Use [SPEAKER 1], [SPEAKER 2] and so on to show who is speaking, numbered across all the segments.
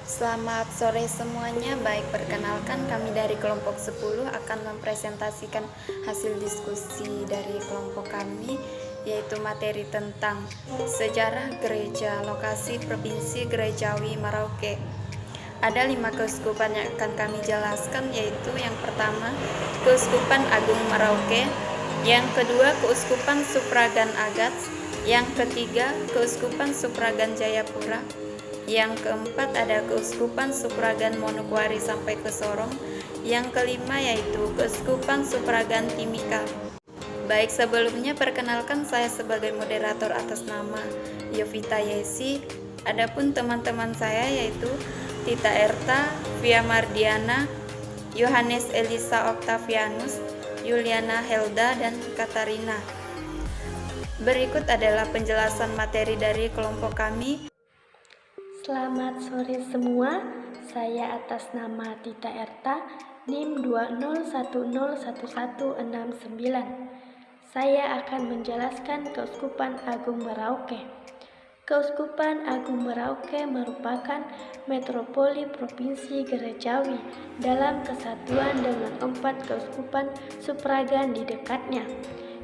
[SPEAKER 1] Selamat sore semuanya. Baik, perkenalkan kami dari kelompok 10 akan mempresentasikan hasil diskusi dari kelompok kami, yaitu materi tentang sejarah gereja lokasi Provinsi Gerejawi Merauke. Ada 5 keuskupan yang akan kami jelaskan, yaitu yang pertama Keuskupan Agung Merauke, yang kedua Keuskupan Supragan Agats, yang ketiga Keuskupan Supragan Jayapura, yang keempat ada Keuskupan Supragan Manokwari sampai ke Sorong, yang kelima yaitu Keuskupan Supragan Timika. Baik, sebelumnya perkenalkan saya sebagai moderator atas nama Yovita Yesi. Adapun teman-teman saya yaitu Tita Erta, Via Mardiana, Yohanes Elisa Octavianus, Juliana Helda, dan Katarina. Berikut adalah penjelasan materi dari kelompok kami.
[SPEAKER 2] Selamat sore semua, saya atas nama Tita Erta, NIM 201011169. Saya akan menjelaskan Keuskupan Agung Merauke. Keuskupan Agung Merauke merupakan metropoli Provinsi Gerejawi dalam kesatuan dengan 4 keuskupan supragan di dekatnya,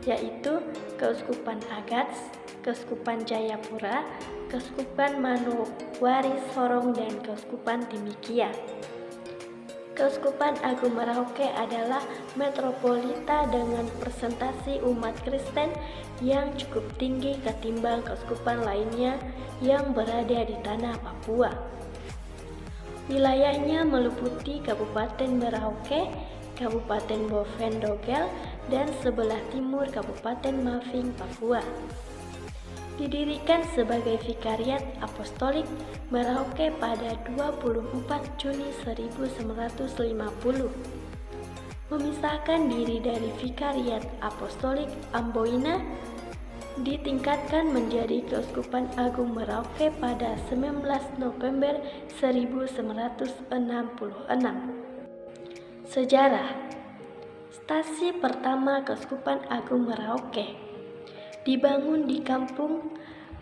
[SPEAKER 2] yaitu Keuskupan Agats, Keuskupan Jayapura, Keuskupan Manokwari Sorong, dan Keuskupan Timikia. Keuskupan Agung Merauke adalah metropolita dengan presentasi umat Kristen yang cukup tinggi ketimbang keuskupan lainnya yang berada di tanah Papua. Wilayahnya meliputi Kabupaten Merauke, Kabupaten Bovendogel, dan sebelah timur Kabupaten Mafing, Papua. Didirikan sebagai Vikariat Apostolik Merauke pada 24 Juni 1950. Memisahkan diri dari Vikariat Apostolik Amboina, ditingkatkan menjadi Keuskupan Agung Merauke pada 19 November 1966. Sejarah. Stasi pertama Keuskupan Agung Merauke dibangun di kampung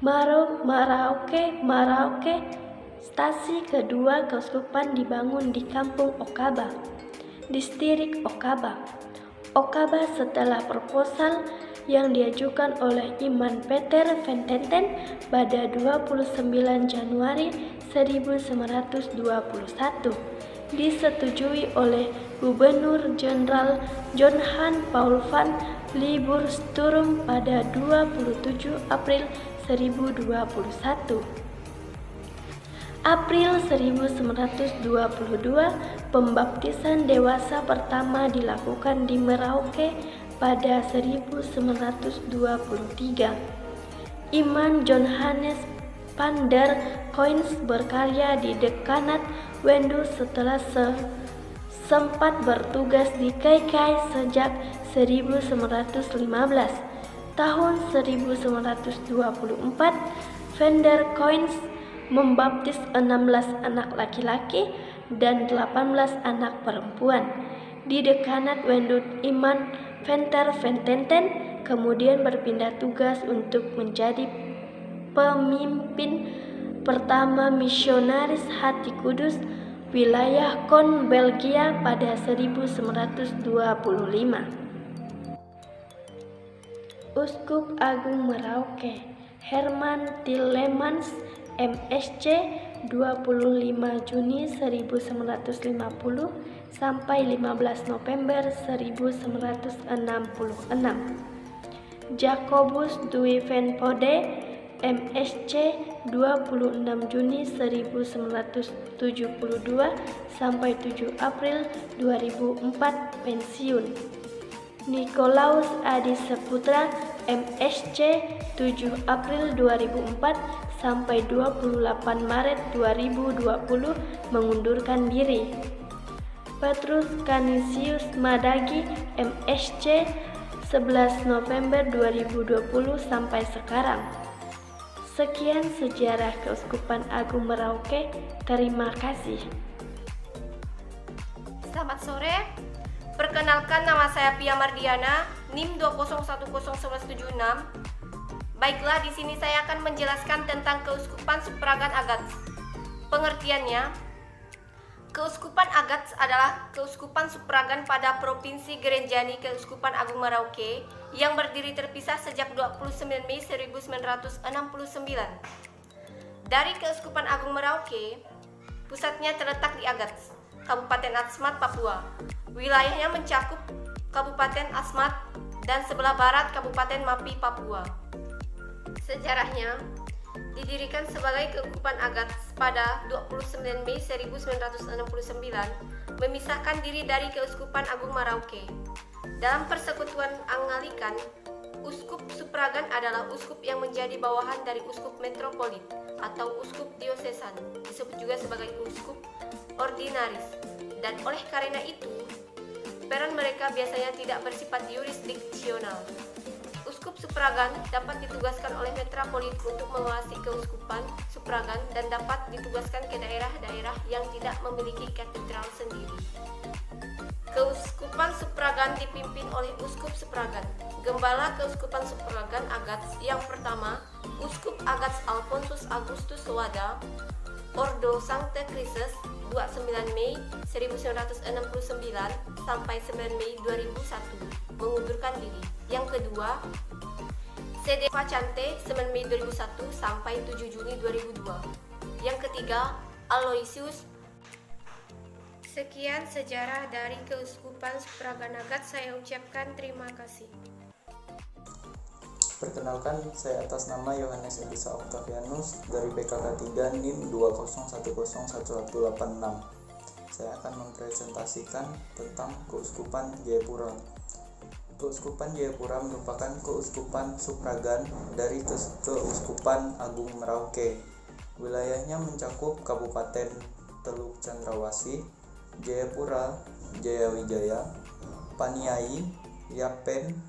[SPEAKER 2] Merauke. Stasi kedua keuskupan dibangun di kampung Okaba, distrik Okaba setelah proposal yang diajukan oleh Iman Peter Vententen pada 29 Januari 1921 disetujui oleh Gubernur Jenderal Johan Paul van Libursturm pada 27 April 1921. April 1922, pembaptisan dewasa pertama dilakukan di Merauke pada 1923. Iman Johannes van der Koins berkarya di dekanat Wendu setelah sempat bertugas di Kaikai sejak 1915. Tahun 1924, van der Koins membaptis 16 anak laki-laki dan 18 anak perempuan. Di dekanat Wendu, Iman Peter Vententen kemudian berpindah tugas untuk menjadi pemimpin pertama misionaris Hati Kudus wilayah Kon Belgia pada 1925. Uskup Agung Merauke Herman Tillemans, MSc, 25 Juni 1950 sampai 15 November 1966. Jacobus Duivenpode, MSc, 26 Juni 1972 sampai 7 April 2004 pensiun. Nikolaus Adi Saputra, MSc, 7 April 2004 sampai 28 Maret 2020 mengundurkan diri. Petrus Canisius Madagi, MSc, 11 November 2020 sampai sekarang. Sekian sejarah Keuskupan Agung Merauke. Terima kasih.
[SPEAKER 3] Selamat sore. Perkenalkan, nama saya Via Mardiana, NIM 2010176. Baiklah, di sini saya akan menjelaskan tentang Keuskupan Supragan Agats. Pengertiannya, Keuskupan Agats adalah keuskupan suffragan pada Provinsi Gerenjani Keuskupan Agung Merauke yang berdiri terpisah sejak 29 Mei 1969. Dari Keuskupan Agung Merauke, pusatnya terletak di Agats, Kabupaten Asmat, Papua. Wilayahnya mencakup Kabupaten Asmat dan sebelah barat Kabupaten Mapi, Papua. Sejarahnya, didirikan sebagai Keuskupan Agats pada 29 Mei 1969, memisahkan diri dari Keuskupan Agung Merauke. Dalam persekutuan Anglikan, uskup suffragan adalah uskup yang menjadi bawahan dari uskup metropolit atau uskup diosesan, disebut juga sebagai uskup ordinaris. Dan oleh karena itu, peran mereka biasanya tidak bersifat yurisdiksional. Uskup suffragan dapat ditugaskan oleh metropolit untuk menguasai keuskupan suffragan dan dapat ditugaskan ke daerah-daerah yang tidak memiliki katedral sendiri. Keuskupan suffragan dipimpin oleh uskup suffragan. Gembala Keuskupan Suffragan Agats yang pertama, Uskup Agats Alfonsus Augustus Sowada, Ordo Sancte Crisis, 29 Mei 1969 sampai 9 Mei 2001, mengundurkan diri. Yang kedua, CD Facante 9 Mei 2001 sampai 7 Juni 2002. Yang ketiga, Aloysius. Sekian sejarah dari Keuskupan Suffragan Agats. Saya ucapkan terima kasih.
[SPEAKER 4] Perkenalkan, saya atas nama Yohanes Elisa Octavianus dari PKK 3 NIM 201011186. Saya akan mempresentasikan tentang Keuskupan Jayapura. Keuskupan Jayapura merupakan keuskupan suffragan dari Keuskupan Agung Merauke. Wilayahnya mencakup Kabupaten Teluk Cendrawasih, Jayapura, Jayawijaya, Paniai, Yapen,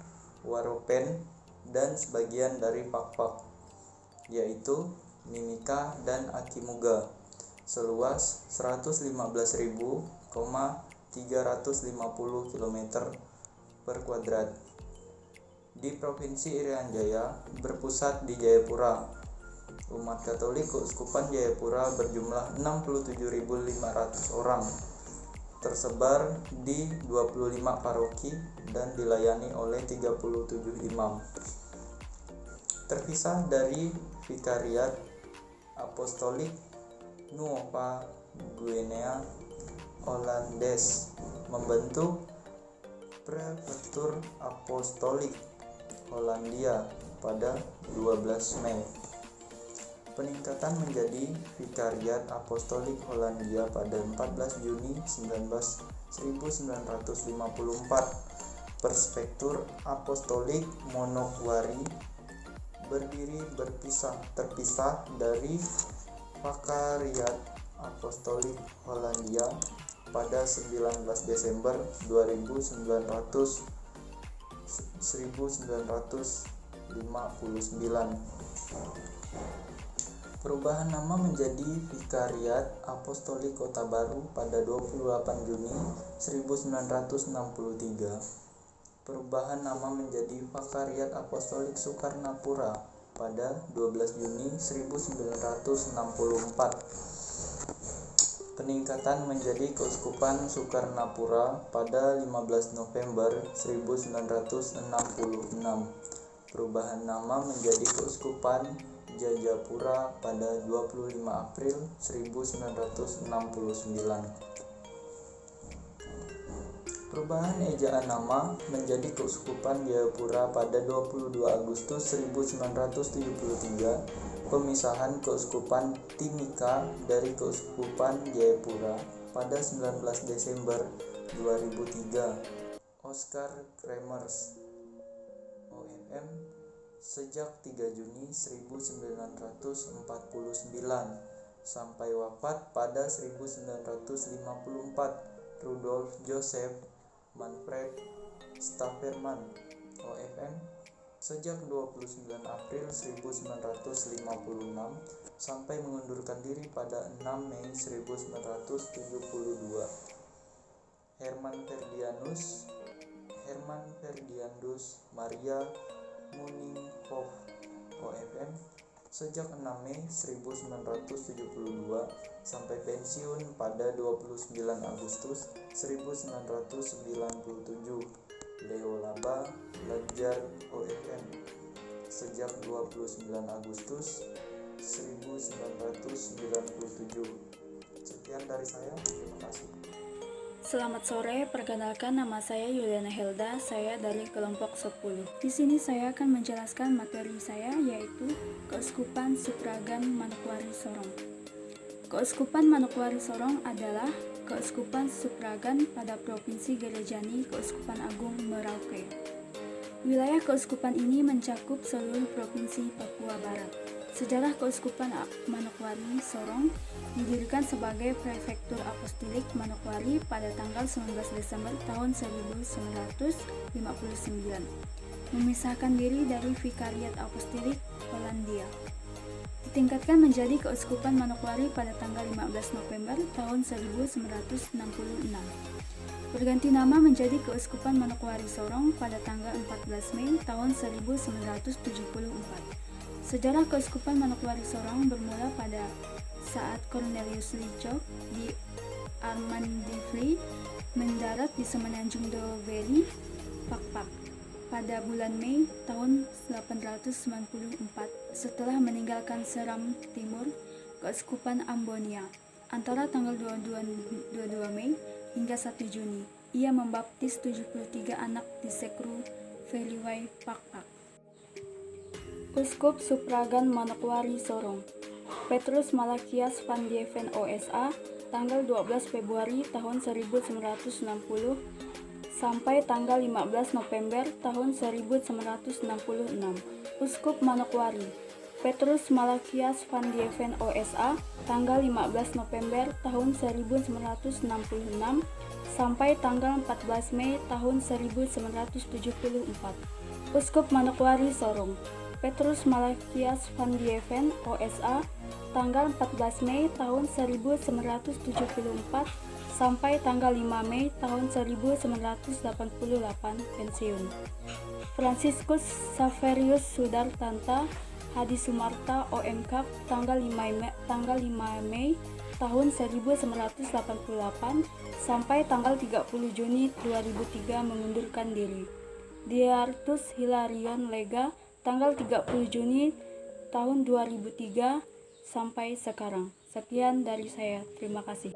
[SPEAKER 4] Waropen, dan sebagian dari Pakpak, yaitu Mimika dan Akimuga, seluas 115.350 km per kuadrat. Di Provinsi Irian Jaya berpusat di Jayapura. Umat Katolik Keuskupan Jayapura berjumlah 67.500 orang, tersebar di 25 paroki dan dilayani oleh 37 imam. Terpisah dari Vikariat Apostolik Nuova Guinea Hollandes, membentuk Prefektur Apostolik Hollandia pada 12 Mei. Peningkatan menjadi Vikariat Apostolik Hollandia pada 14 Juni 1954. Prefektur Apostolik Manokwari berdiri terpisah dari Vikariat Apostolik Hollandia pada 19 Desember 1959. Perubahan nama menjadi Vikariat Apostolik Kota Baru pada 28 Juni 1963. Perubahan nama menjadi Vikariat Apostolik Sukarnapura pada 12 Juni 1964. Peningkatan menjadi Keuskupan Sukarnapura pada 15 November 1966. Perubahan nama menjadi Keuskupan Jayapura pada 25 April 1969. Perubahan ejaan nama menjadi Keuskupan Jayapura pada 22 Agustus 1973. Pemisahan Keuskupan Timika dari Keuskupan Jayapura pada 19 Desember 2003. Oscar Kremers, OFM, sejak 3 Juni 1949 sampai wafat pada 1954. Rudolf Joseph Manfred Stafferman, OFM, sejak 29 April 1956 sampai mengundurkan diri pada 6 Mei 1972. Herman Ferdiandus Maria Muninghoff, OFM, sejak 6 Mei 1972 sampai pensiun pada 29 Agustus 1997. Leo Laba, Pelajar OFM, sejak 29 Agustus 1997. Sekian dari saya, terima kasih.
[SPEAKER 5] Selamat sore, perkenalkan nama saya Yuliana Helda, saya dari kelompok 10. Di sini saya akan menjelaskan materi saya, yaitu Keuskupan Supragan Manokwari Sorong. Keuskupan Manokwari Sorong adalah keuskupan supragan pada Provinsi Gerejani Keuskupan Agung Merauke. Wilayah keuskupan ini mencakup seluruh Provinsi Papua Barat. Sejarah Keuskupan Manokwari Sorong didirikan sebagai Prefektur Apostolik Manokwari pada tanggal 19 Desember tahun 1959, memisahkan diri dari Vikariat Apostolik Polandia. Ditingkatkan menjadi Keuskupan Manokwari pada tanggal 15 November tahun 1966. Berganti nama menjadi Keuskupan Manokwari Sorong pada tanggal 14 Mei tahun 1974. Sejarah Keuskupan Manokwari Sorong bermula pada saat Cornelius Licok di Armandivli mendarat di Semenanjung Doveli, Pakpak pada bulan Mei tahun 894 setelah meninggalkan Seram Timur Keuskupan Ambonia antara tanggal 22 Mei hingga 1 Juni. Ia membaptis 73 anak di Sekru Veliwai Pakpak. Uskup Supragan Manokwari Sorong, Petrus Malakias van Dieven OSA, tanggal 12 Februari tahun 1960 sampai tanggal 15 November tahun 1966. Uskup Manokwari, Petrus Malakias van Dieven OSA, tanggal 15 November tahun 1966 sampai tanggal 14 Mei tahun 1974. Uskup Manokwari Sorong, Petrus Malakias van Dieven OSA, tanggal 14 Mei tahun 1974 sampai tanggal 5 Mei tahun 1988 pensiun. Fransiskus Saverius Sudartanta Hadi Sumarta OMK, tanggal 5 Mei tahun 1988 sampai tanggal 30 Juni 2003 mengundurkan diri. Diartus Hilarion Lega, tanggal 30 Juni tahun 2003 sampai sekarang. Sekian dari saya, terima kasih.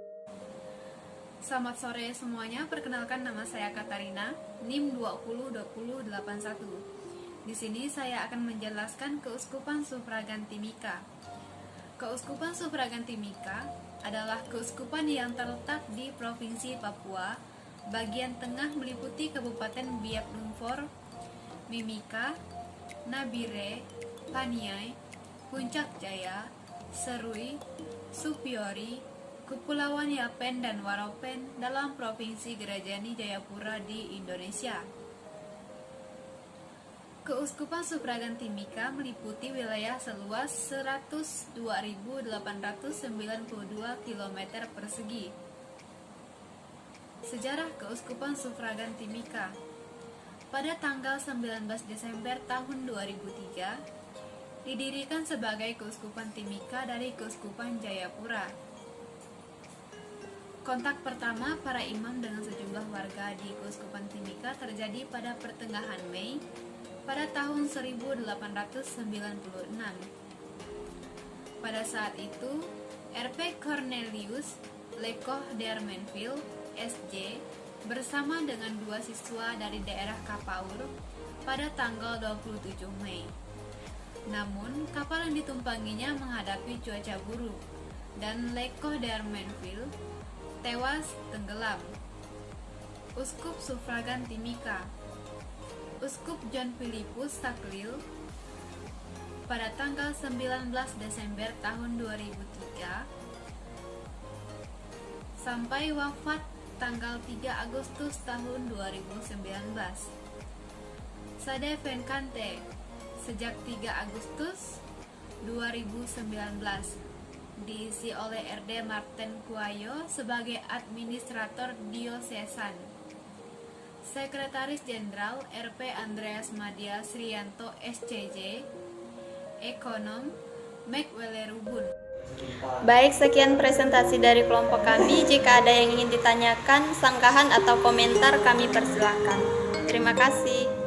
[SPEAKER 6] Selamat sore semuanya, perkenalkan nama saya Katarina, NIM 202081. Di sini saya akan menjelaskan Keuskupan Supragan Timika. Keuskupan Supragan Timika adalah keuskupan yang terletak di Provinsi Papua, bagian tengah meliputi Kabupaten Biak Numfor, Mimika, Nabire, Paniai, Puncak Jaya, Serui, Supiori, Kepulauan Yapen dan Waropen dalam Provinsi Gerejani Jayapura di Indonesia. Keuskupan Supragan Timika meliputi wilayah seluas 102.892 km persegi. Sejarah Keuskupan Supragan Timika. Pada tanggal 19 Desember tahun 2003, didirikan sebagai Keuskupan Timika dari Keuskupan Jayapura. Kontak pertama para imam dengan sejumlah warga di Keuskupan Timika terjadi pada pertengahan Mei pada tahun 1896. Pada saat itu, RP Cornelius Lekoh Dermenville, SJ, bersama dengan 2 siswa dari daerah Kapaur pada tanggal 27 Mei. Namun, kapal yang ditumpanginya menghadapi cuaca buruk, dan Lekoh Dermenville tewas tenggelam. Uskup Supragan Timika. Uskup John Philippus Saklil pada tanggal 19 Desember tahun 2003 sampai wafat tanggal 3 Agustus tahun 2019. Sade Venkante sejak 3 Agustus 2019 diisi oleh RD Martin Kuayo sebagai Administrator Diosesan. Sekretaris Jenderal RP Andreas Madya Srianto SCJ. Ekonom Megwelerubun.
[SPEAKER 1] Baik, sekian presentasi dari kelompok kami. Jika ada yang ingin ditanyakan, sanggahan atau komentar, kami persilahkan. Terima kasih.